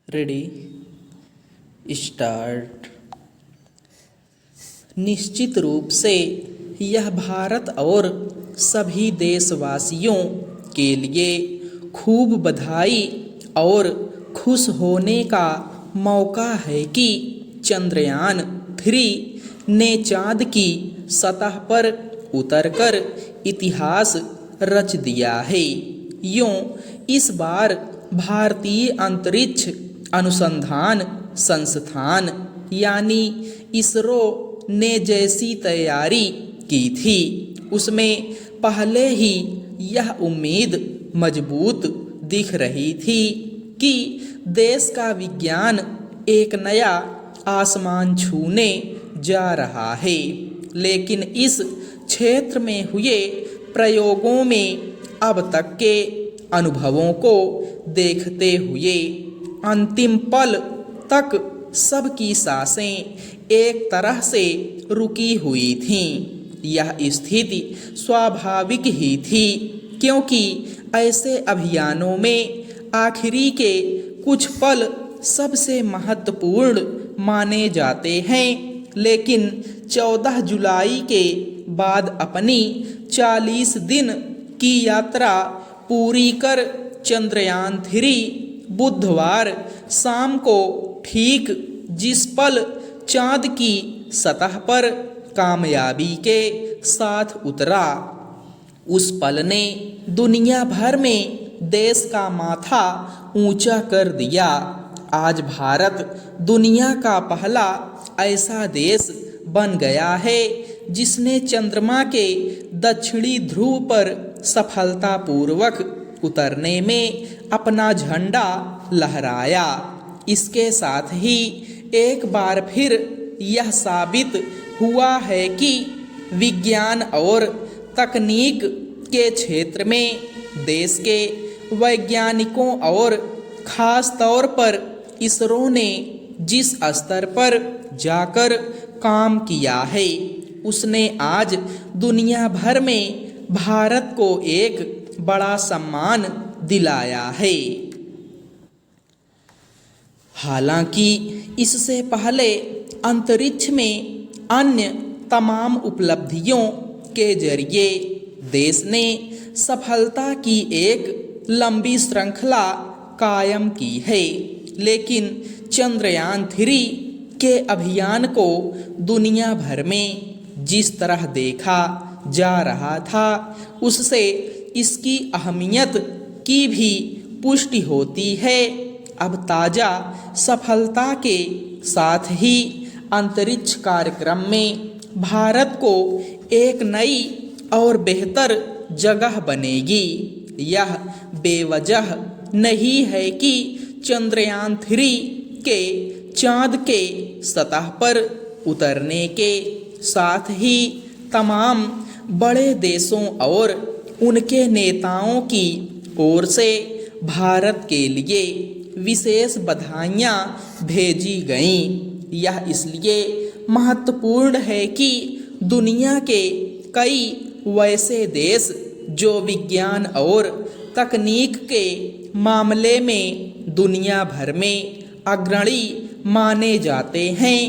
Ready start. निश्चित रूप से यह भारत और सभी देशवासियों के लिए खूब बधाई और खुश होने का मौका है कि चंद्रयान-3 ने चाँद की सतह पर उतरकर इतिहास रच दिया है। यूँ इस बार भारतीय अंतरिक्ष अनुसंधान संस्थान यानी इसरो ने जैसी तैयारी की थी, उसमें पहले ही यह उम्मीद मजबूत दिख रही थी कि देश का विज्ञान एक नया आसमान छूने जा रहा है। लेकिन इस क्षेत्र में हुए प्रयोगों में अब तक के अनुभवों को देखते हुए अंतिम पल तक सबकी सांसें एक तरह से रुकी हुई थीं। यह स्थिति स्वाभाविक ही थी, क्योंकि ऐसे अभियानों में आखिरी के कुछ पल सबसे महत्वपूर्ण माने जाते हैं। लेकिन 14 जुलाई के बाद अपनी 40 दिन की यात्रा पूरी कर चंद्रयान-3 बुधवार शाम को ठीक जिस पल चाँद की सतह पर कामयाबी के साथ उतरा, उस पल ने दुनिया भर में देश का माथा ऊंचा कर दिया। आज भारत दुनिया का पहला ऐसा देश बन गया है जिसने चंद्रमा के दक्षिणी ध्रुव पर सफलतापूर्वक उतरने में अपना झंडा लहराया। इसके साथ ही एक बार फिर यह साबित हुआ है कि विज्ञान और तकनीक के क्षेत्र में देश के वैज्ञानिकों और खास तौर पर इसरो ने जिस स्तर पर जाकर काम किया है, उसने आज दुनिया भर में भारत को एक बड़ा सम्मान दिलाया है। हालांकि इससे पहले अंतरिक्ष में अन्य तमाम उपलब्धियों के जरिए देश ने सफलता की एक लंबी श्रृंखला कायम की है, लेकिन चंद्रयान-3 के अभियान को दुनिया भर में जिस तरह देखा जा रहा था, उससे इसकी अहमियत की भी पुष्टि होती है। अब ताज़ा सफलता के साथ ही अंतरिक्ष कार्यक्रम में भारत को एक नई और बेहतर जगह बनेगी। यह बेवजह नहीं है कि चंद्रयान-3 के चाँद के सतह पर उतरने के साथ ही तमाम बड़े देशों और उनके नेताओं की ओर से भारत के लिए विशेष बधाइयाँ भेजी गईं। यह इसलिए महत्वपूर्ण है कि दुनिया के कई वैसे देश जो विज्ञान और तकनीक के मामले में दुनिया भर में अग्रणी माने जाते हैं,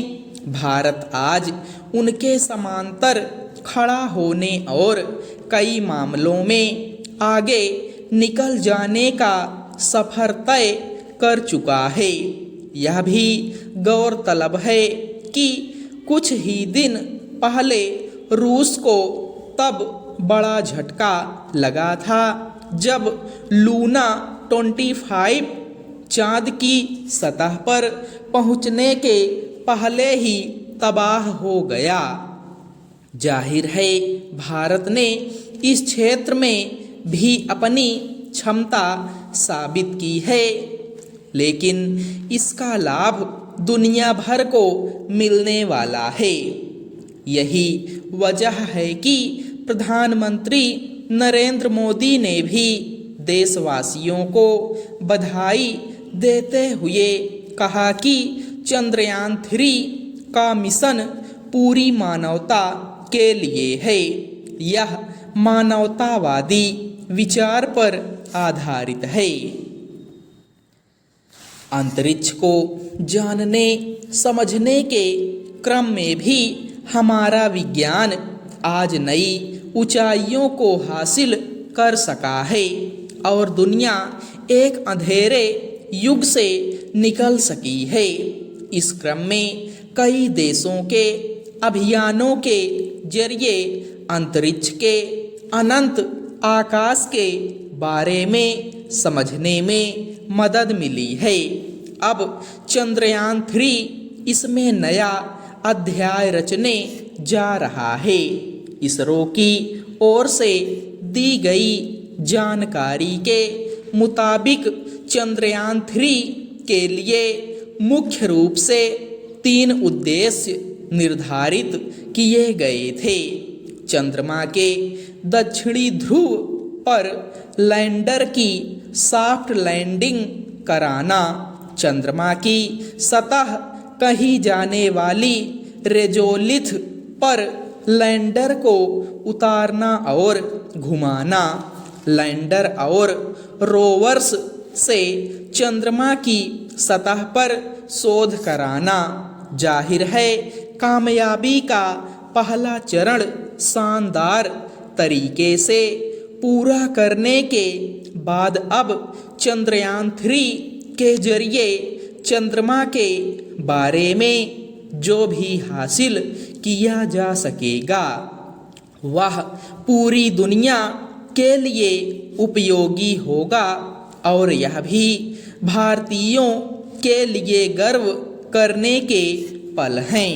भारत आज उनके समांतर खड़ा होने और कई मामलों में आगे निकल जाने का सफर तय कर चुका है। यह भी गौरतलब है कि कुछ ही दिन पहले रूस को तब बड़ा झटका लगा था जब लूना 25 चाँद की सतह पर पहुंचने के पहले ही तबाह हो गया। जाहिर है भारत ने इस क्षेत्र में भी अपनी क्षमता साबित की है, लेकिन इसका लाभ दुनिया भर को मिलने वाला है। यही वजह है कि प्रधानमंत्री नरेंद्र मोदी ने भी देशवासियों को बधाई देते हुए कहा कि चंद्रयान-3 का मिशन पूरी मानवता के लिए है। यह मानवतावादी विचार पर आधारित है। अंतरिक्ष को जानने समझने के क्रम में भी हमारा विज्ञान आज नई ऊंचाइयों को हासिल कर सका है और दुनिया एक अंधेरे युग से निकल सकी है। इस क्रम में कई देशों के अभियानों के जरिए अंतरिक्ष के अनंत आकाश के बारे में समझने में मदद मिली है। अब चंद्रयान 3 इसमें नया अध्याय रचने जा रहा है। इसरो की ओर से दी गई जानकारी के मुताबिक चंद्रयान 3 के लिए मुख्य रूप से 3 उद्देश्य निर्धारित किए गए थे। चंद्रमा के दक्षिणी ध्रुव पर लैंडर की सॉफ्ट लैंडिंग कराना, चंद्रमा की सतह कही जाने वाली रेजोलिथ पर लैंडर को उतारना और घुमाना, लैंडर और रोवर्स से चंद्रमा की सतह पर शोध कराना। जाहिर है कामयाबी का पहला चरण शानदार तरीके से पूरा करने के बाद अब चंद्रयान 3 के जरिए चंद्रमा के बारे में जो भी हासिल किया जा सकेगा वह पूरी दुनिया के लिए उपयोगी होगा और यह भी भारतीयों के लिए गर्व करने के पल हैं।